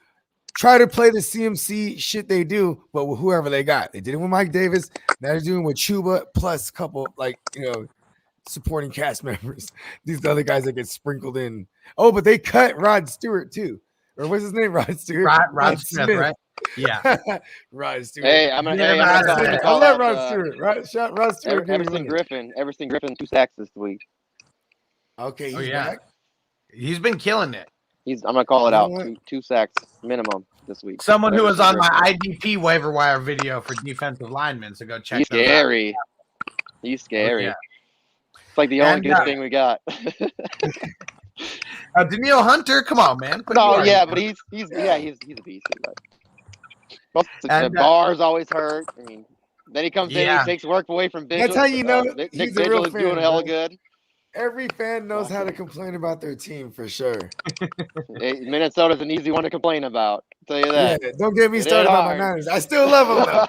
try to play the CMC shit they do, but with whoever they got. They did it with Mike Davis. Now they're doing with Chuba plus a couple, supporting cast members. These other guys that get sprinkled in. Oh, but they cut Rod Stewart too. Or what's his name? Rod Stewart? Rod Smith, right? Yeah. Rod Stewart. Hey, I love Rod Stewart. Rod Stewart. Everson Griffin, 2 sacks this week. Okay, he's back. He's been killing it. I'm gonna call it out. 2 sacks minimum this week. Someone who was on my IDP waiver wire video for defensive linemen, so go check. He's scary. He's scary. Oh, yeah. It's like the only good thing we got. Daniil Hunter, come on, man. But he's a beast. Barr's always hurt. I mean, then he comes in, he takes work away from Vigil. That's how you know Nick he's Vigil a real is fan, doing hella good. Every fan knows how to complain about their team for sure. Minnesota's an easy one to complain about. I'll tell you that. Yeah, don't get me started about my Niners. I still love them though.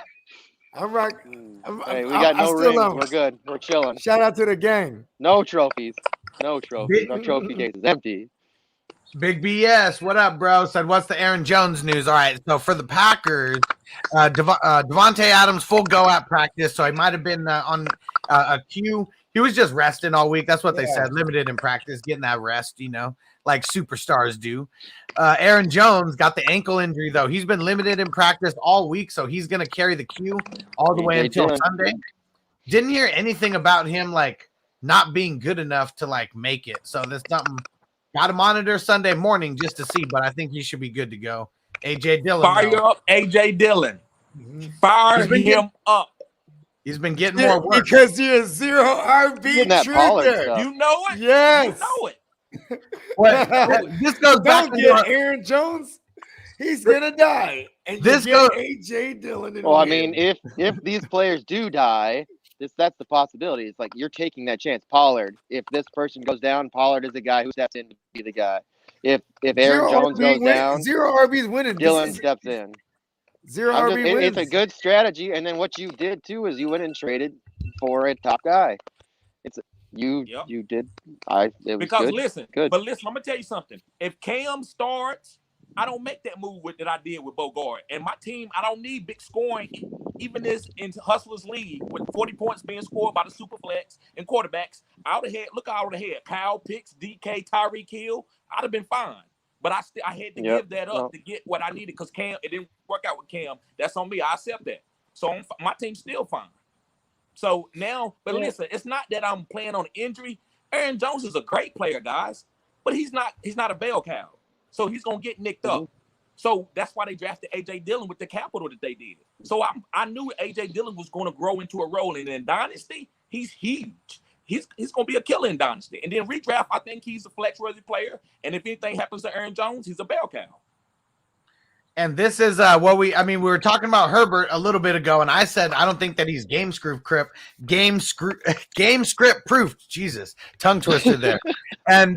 I'm rocking. Hey, we got no rings. We're good. We're chilling. Shout out to the gang. No trophies. No trophies. Our trophy case is empty. Big BS. What up, bro? Said, what's the Aaron Jones news? All right. So for the Packers, Devonte Adams full go at practice. So he might have been on a queue. He was just resting all week. That's what they said. Limited in practice, getting that rest, like superstars do. Aaron Jones got the ankle injury, though. He's been limited in practice all week, so he's going to carry the queue all the way until Sunday. Didn't hear anything about him, not being good enough to, make it. So there's something. Got to monitor Sunday morning just to see, but I think he should be good to go. A.J. Dillon. Fire up A.J. Dillon. Fire him up. He's been getting more work. Because he is 0 RB trigger. You know it? Yes. You know it. This goes back to Aaron Jones. He's going to die. And this goes A.J. Dillon. Well, I mean, if these players do die, that's the possibility. It's like you're taking that chance. Pollard, if this person goes down, Pollard is the guy who steps in to be the guy. If Aaron Jones goes down, zero RBs winning. Dylan steps in. Zero I'm RB just, wins. it's a good strategy. And then what you did too is you went and traded for a top guy. You did. It was Because good. listen, Good. but listen, I'm gonna tell you something. If Cam starts, I don't make that move that I did with Bogard. And my team, I don't need big scoring, even this in Hustlers League with 40 points being scored by the Superflex and quarterbacks. I would have had, look, I would have had Kyle Pitts, DK, Tyreek Hill. I'd have been fine. But I had to give that up to get what I needed because Cam, it didn't work out with Cam. That's on me. I accept that. So my team's still fine. So now, but listen, it's not that I'm playing on injury. Aaron Jones is a great player, guys, but he's not a bell cow. So he's gonna get nicked up. So that's why they drafted AJ Dillon with the capital that they did. So I knew AJ Dillon was going to grow into a role, and in Dynasty, he's huge. He's going to be a killer in Dynasty. And then redraft, I think he's a flex-worthy player. And if anything happens to Aaron Jones, he's a bell cow. And this is we were talking about Herbert a little bit ago, and I said I don't think that he's game script proof. Jesus, tongue twister there. And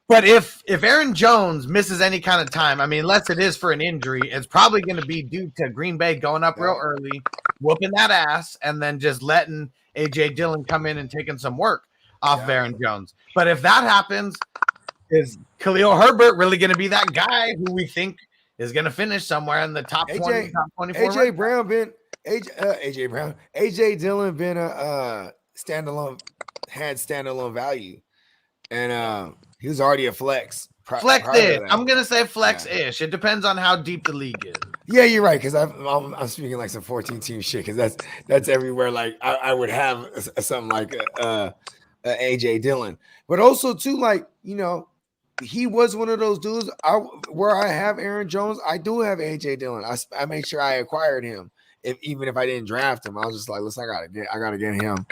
but if Aaron Jones misses any kind of time, I mean, unless it is for an injury, it's probably going to be due to Green Bay going up real early, whooping that ass, and then just letting AJ Dillon come in and taking some work off of Aaron Jones. But if that happens, is Khalil Herbert really going to be that guy who we think is going to finish somewhere in the top 20, top 24? AJ Dillon been a standalone value, and he was already a flex. Flex-ish. I'm going to say flex-ish. It depends on how deep the league is. Yeah, you're right. Because I'm speaking like some 14-team shit. Because that's everywhere. Like I would have something like AJ Dillon, but also too, like, you know, he was one of those dudes. Where I have Aaron Jones, I do have AJ Dillon. I made sure I acquired him. Even if I didn't draft him, I was just like, listen, I gotta get him,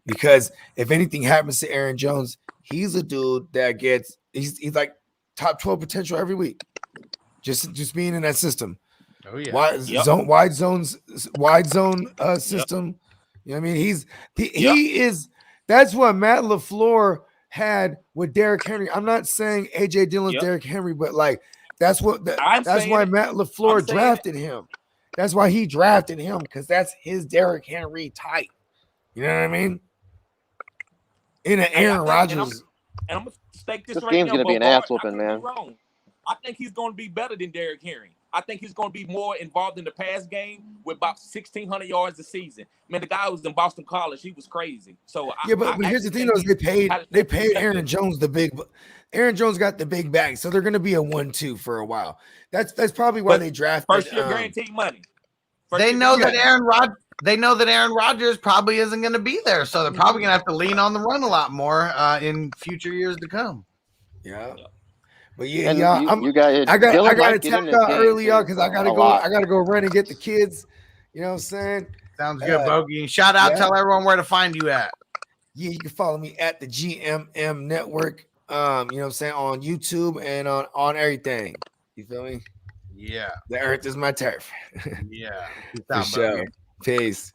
because if anything happens to Aaron Jones, he's a dude that gets he's like top 12 potential every week. Just being in that system. Oh yeah. Wide zone system. You know what I mean? He is. That's what Matt LaFleur had with Derrick Henry. I'm not saying AJ Dillon's Derrick Henry, but like that's why Matt LaFleur drafted him. That's why he drafted him, because that's his Derrick Henry type. You know what I mean? In an Aaron Rodgers. And I'm gonna stake this right game's now. gonna be an ass whooping, man. I think he's gonna be better than Derrick Henry. I think he's gonna be more involved in the pass game with about 1,600 yards a season. Man, the guy was in Boston College. He was crazy. So but here's the thing: though, is they paid Aaron Jones the big. Aaron Jones got the big bag, so they're gonna be a 1-2 for a while. That's probably why they drafted first year guaranteed money. They know that Aaron Rodgers probably isn't going to be there, so they're probably going to have to lean on the run a lot more in future years to come. Yeah. But I gotta tap out early, y'all, because I gotta go run and get the kids. You know what I'm saying? Sounds good, Bogey. Shout out, tell everyone where to find you at. Yeah, you can follow me at the GMM Network. You know what I'm saying, on YouTube and on everything. You feel me? Yeah. The earth is my turf. Yeah. For sure. Peace.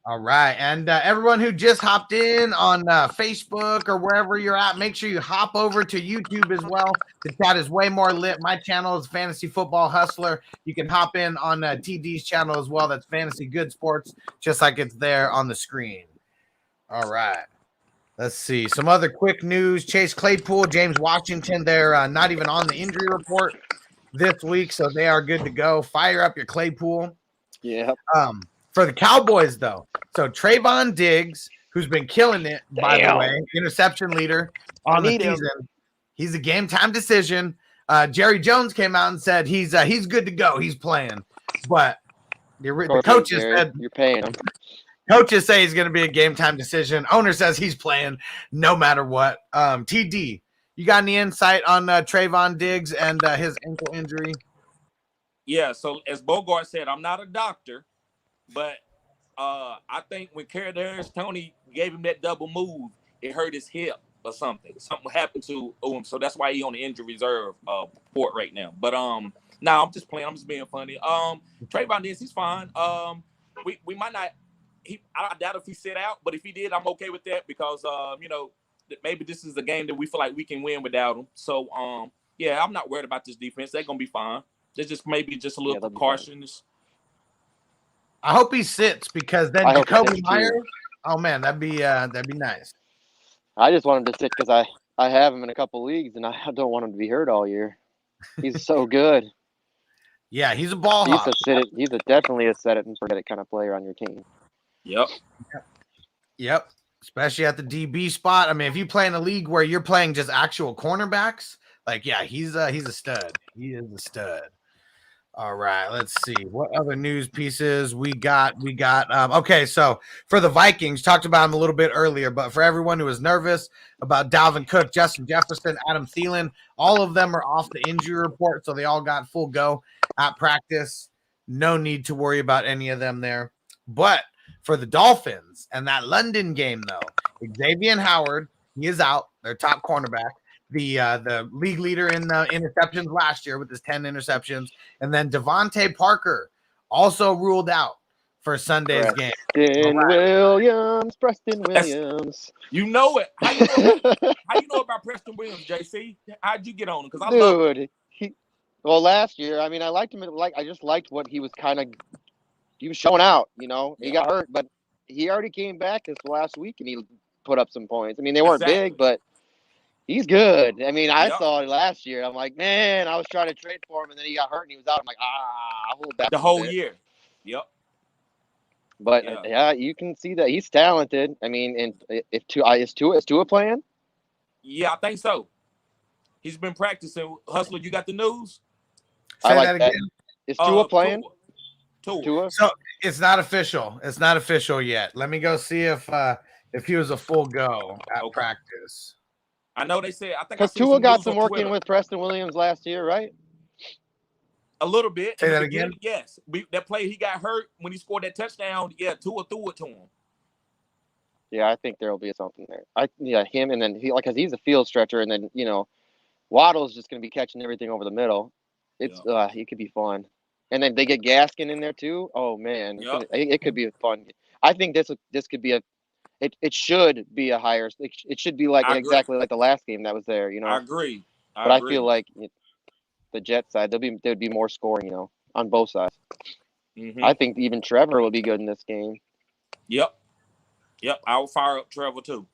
All right. And everyone who just hopped in on Facebook or wherever you're at, make sure you hop over to YouTube as well. The chat is way more lit. My channel is Fantasy Football Hustler. You can hop in on TD's channel as well. That's Fantasy Good Sports, just like it's there on the screen. All right. Let's see. Some other quick news. Chase Claypool, James Washington, they're not even on the injury report this week, so they are good to go. Fire up your Claypool. Yeah. For the Cowboys, though, so Trayvon Diggs, who's been killing it, by the way, interception leader on the season, he's a game time decision. Jerry Jones came out and said he's good to go. He's playing, but the coaches said you're paying him. Coaches say he's going to be a game time decision. Owner says he's playing no matter what. TD, you got any insight on Trayvon Diggs and his ankle injury? Yeah, so as Bogard said, I'm not a doctor, but I think when Kadarius Toney gave him that double move, it hurt his hip or something. Something happened to him, so that's why he's on the injury reserve report right now. But I'm just playing. I'm just being funny. Trayvon Diggs, he's fine. We might not. I doubt if he sit out, but if he did, I'm okay with that because maybe this is a game that we feel like we can win without him. So, yeah, I'm not worried about this defense. They're gonna be fine. They're just maybe just a little precautions. I hope he sits because then I hope he Jacoby sits, too. Myers. Oh man, that'd be nice. I just want him to sit because I have him in a couple leagues, and I don't want him to be hurt all year. He's so good. Yeah, he's a ball He's hawk. definitely a set it and forget it kind of player on your team. Yep. Especially at the DB spot. I mean, if you play in a league where you're playing just actual cornerbacks, like yeah, he's a stud. He is a stud. All right, let's see what other news pieces we got. Okay, so for the Vikings, talked about him a little bit earlier, but for everyone who is nervous about Dalvin Cook, Justin Jefferson, Adam Thielen, all of them are off the injury report, so they all got full go at practice. No need to worry about any of them there. But for the Dolphins and that London game, though, Xavier Howard, he is out, their top cornerback. The league leader in the interceptions last year with his 10 interceptions. And then Devontae Parker also ruled out for Sunday's game. Preston Williams. You know it. How you know about Preston Williams, JC? How'd you get on him? Because I love him. Well, last year, I mean, I liked him. I just liked what he was he was showing out, you know. He got hurt, but he already came back this last week and he put up some points. I mean, they weren't big, but he's good. I mean, I saw it last year. I'm like, man, I was trying to trade for him, and then he got hurt and he was out. I'm like, I'll hold back the whole year. Yep. But yeah, you can see that he's talented. I mean, and is Tua playing? Yeah, I think so. He's been practicing. Hustler, you got the news? Say that again. Is Tua playing? Tua. So it's not official. It's not official yet. Let me go see if he was a full go at practice. I know they said. I think because Tua got some working with Preston Williams last year, right? A little bit. Say that again. Yes, that play he got hurt when he scored that touchdown. Yeah, Tua threw it to him. Yeah, I think there will be something there. Him and then because he's a field stretcher, and then Waddle's just going to be catching everything over the middle. It's it could be fun, and then they get Gaskin in there too. Oh man, it could be fun. I think this could be It should be a higher. It should be exactly like the last game that was there. I agree. I feel like the Jet side there'd be more scoring. On both sides. Mm-hmm. I think even Trevor will be good in this game. Yep. I'll fire up Trevor too.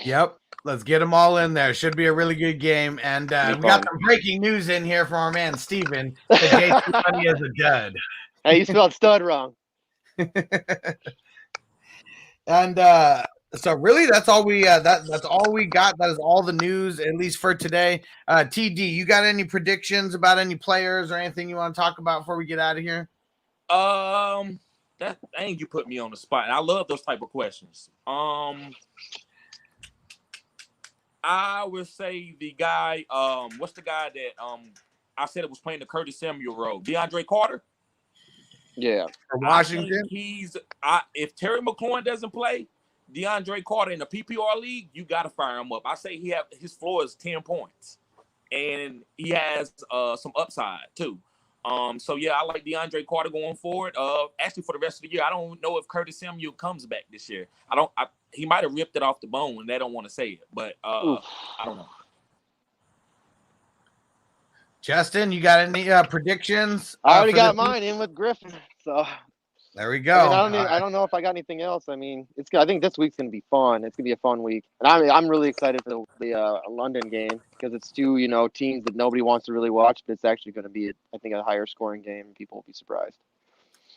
Yep. Let's get them all in there. Should be a really good game. And we got some breaking news in here from our man Steven. The JC Money is a dud. Hey, you spelled stud wrong. And so really that's all we that's all we got. That is all the news, at least for today. TD, you got any predictions about any players or anything you want to talk about before we get out of here? That dang, you put me on the spot. I love those type of questions. I would say the guy, what's the guy that I said it was playing the Curtis Samuel role? DeAndre Carter? Yeah. For Washington? If Terry McLaurin doesn't play, DeAndre Carter in the PPR league, you got to fire him up. I say his floor is 10 points. And he has some upside too. So yeah, I like DeAndre Carter going forward. Actually, for the rest of the year, I don't know if Curtis Samuel comes back this year. He might have ripped it off the bone, and they don't want to say it. But I don't know. Justin, you got any predictions? I already got mine in with Griffin. So there we go. I don't know if I got anything else. I mean, I think this week's gonna be fun. It's gonna be a fun week, and I'm really excited for the London game because it's two teams that nobody wants to really watch, but it's actually going to be I think a higher scoring game, and people will be surprised.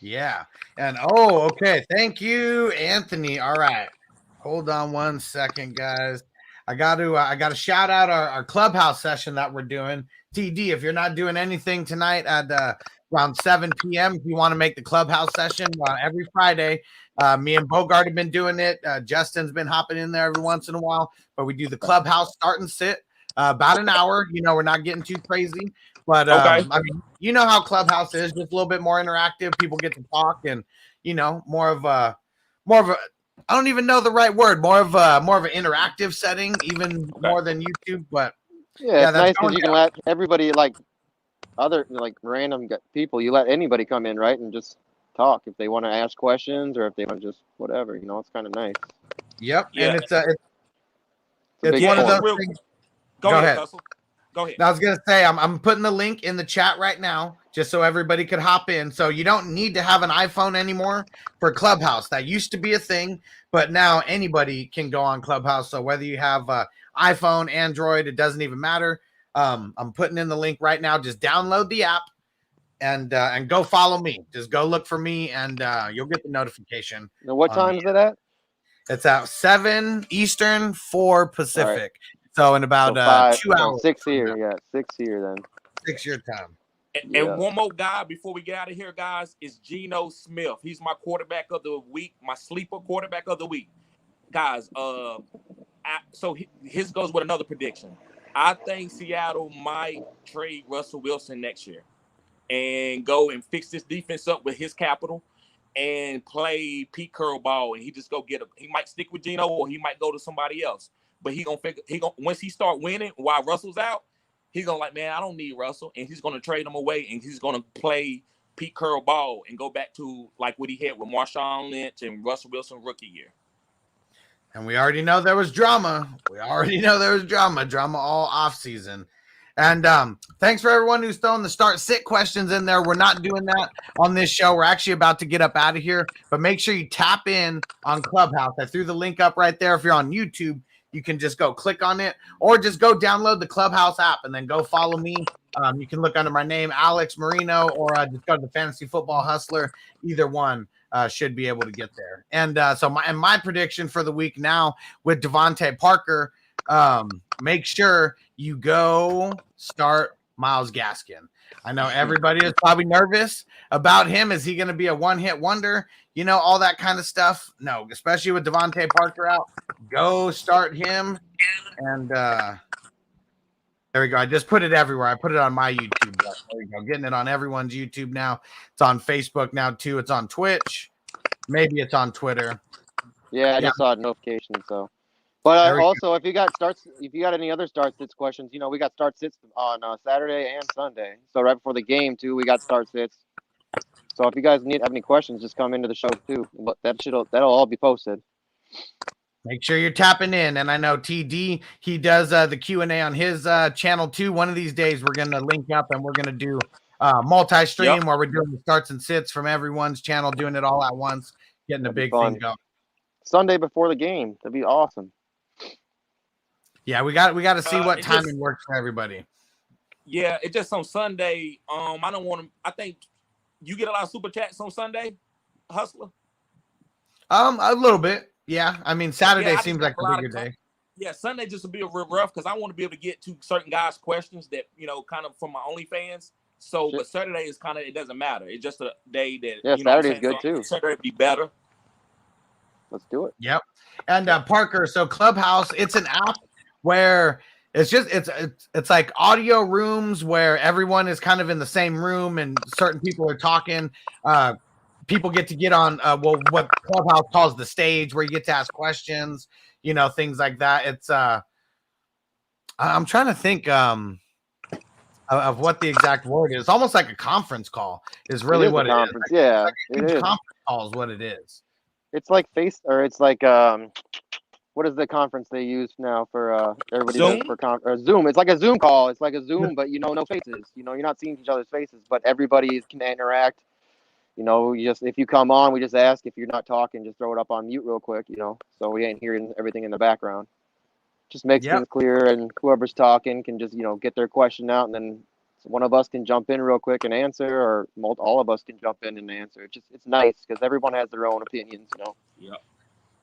Yeah, and okay, thank you, Anthony. All right, hold on one second, guys. I got to shout out our clubhouse session that we're doing. TD, if you're not doing anything tonight at around 7 p.m., if you want to make the clubhouse session every Friday, me and Bogard have been doing it. Justin's been hopping in there every once in a while, but we do the clubhouse start and sit about an hour. We're not getting too crazy, but I mean, you know how clubhouse is, just a little bit more interactive. People get to talk, and more of a I don't even know the right word. More of an interactive setting, even more than YouTube. But yeah, it's nice because you can let everybody other random people. You let anybody come in, right, and just talk if they want to ask questions or if they want to just whatever. It's kind of nice. Yep, yeah. And It's one of those things. Go ahead, Hustle. Go ahead. I was gonna say I'm putting the link in the chat right now, just so everybody could hop in. So you don't need to have an iPhone anymore for Clubhouse. That used to be a thing, but now anybody can go on Clubhouse. So whether you have iPhone, Android, it doesn't even matter. I'm putting in the link right now. Just download the app and go follow me. Just go look for me, and you'll get the notification. Now, what time is it at? It's at 7 Eastern, 4 Pacific. Right. So in about 2 hours. 6 here, yeah, 6 here then. 6 your time. And one more guy before we get out of here, guys, is Geno Smith. He's my quarterback of the week, my sleeper quarterback of the week. Guys, so his goes with another prediction. I think Seattle might trade Russell Wilson next year and go and fix this defense up with his capital and play Pete Carroll ball, and he just go get him. He might stick with Geno or he might go to somebody else. But he gonna once he start winning while Russell's out, he's gonna like, man, I don't need Russell, and he's gonna trade him away, and he's gonna play Pete Carroll ball and go back to like what he had with Marshawn Lynch and Russell Wilson rookie year. And we already know there was drama. Drama all off season. And thanks for everyone who's throwing the start sit questions in there. We're not doing that on this show. We're actually about to get up out of here, but make sure you tap in on Clubhouse. I threw the link up right there. If you're on YouTube, you can just go click on it, or just go download the Clubhouse app and then go follow me. You can look under my name, Alex Marino, or just go to the Fantasy Football Hustler. Either one should be able to get there. And so my prediction for the week now with Devontae Parker, make sure you go start Myles Gaskin. I know everybody is probably nervous about him. Is he going to be a one-hit wonder? You know, all that kind of stuff. No, especially with Devontae Parker out. Go start him. And there we go. I just put it everywhere. I put it on my YouTube. There we go. Getting it on everyone's YouTube now. It's on Facebook now, too. It's on Twitch. Maybe it's on Twitter. Yeah, I just saw a notification, so. But also, if you got any other start sits questions, you know, we got start sits on Saturday and Sunday. So right before the game too, we got start sits. So if you guys have any questions, just come into the show too. But that'll all be posted. Make sure you're tapping in. And I know TD, he does the Q&A on his channel too. One of these days we're going to link up and we're going to do multi-stream where we're doing the starts and sits from everyone's channel, doing it all at once, getting a big thing going. Sunday before the game. That'd be awesome. Yeah, we got to see what timing works for everybody. Yeah, it's just on Sunday. I don't want to. I think you get a lot of super chats on Sunday, Hustler. A little bit. Yeah, I mean Saturday seems like a bigger day. Yeah, Sunday just will be a real rough because I want to be able to get to certain guys' questions that kind of from my OnlyFans. So, but Saturday is kind of it doesn't matter. It's just a day that Saturday is good too. Saturday would be better. Let's do it. Yep. And Parker, so Clubhouse, it's an app where it's like audio rooms where everyone is kind of in the same room and certain people are talking. People get on what Clubhouse calls the stage, where you get to ask questions, things like that. It's I'm trying to think of what the exact word is. Almost like a conference call is really what it is. Yeah, it is. Conference call is what it is. It's like what is the conference they use now for everybody Zoom? For Zoom? It's like a Zoom call. It's like a Zoom, but no faces. You're not seeing each other's faces, but everybody can interact. If you come on, we just ask. If you're not talking, just throw it up on mute real quick. So we ain't hearing everything in the background. Just makes things clear, and whoever's talking can just get their question out, and then one of us can jump in real quick and answer, or all of us can jump in and answer. It's nice because everyone has their own opinions. Yeah.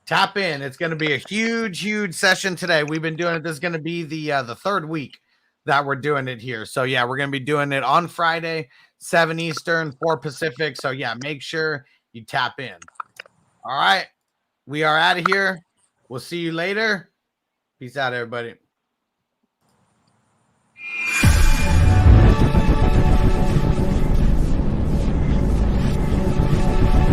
Tap in. It's going to be a huge session today. We've been doing it. This is going to be the third week that we're doing it here. So yeah, we're going to be doing it on Friday, 7 Eastern, 4 Pacific. So yeah, make sure you tap in. All right. We are out of here. We'll see you later. Peace out, everybody.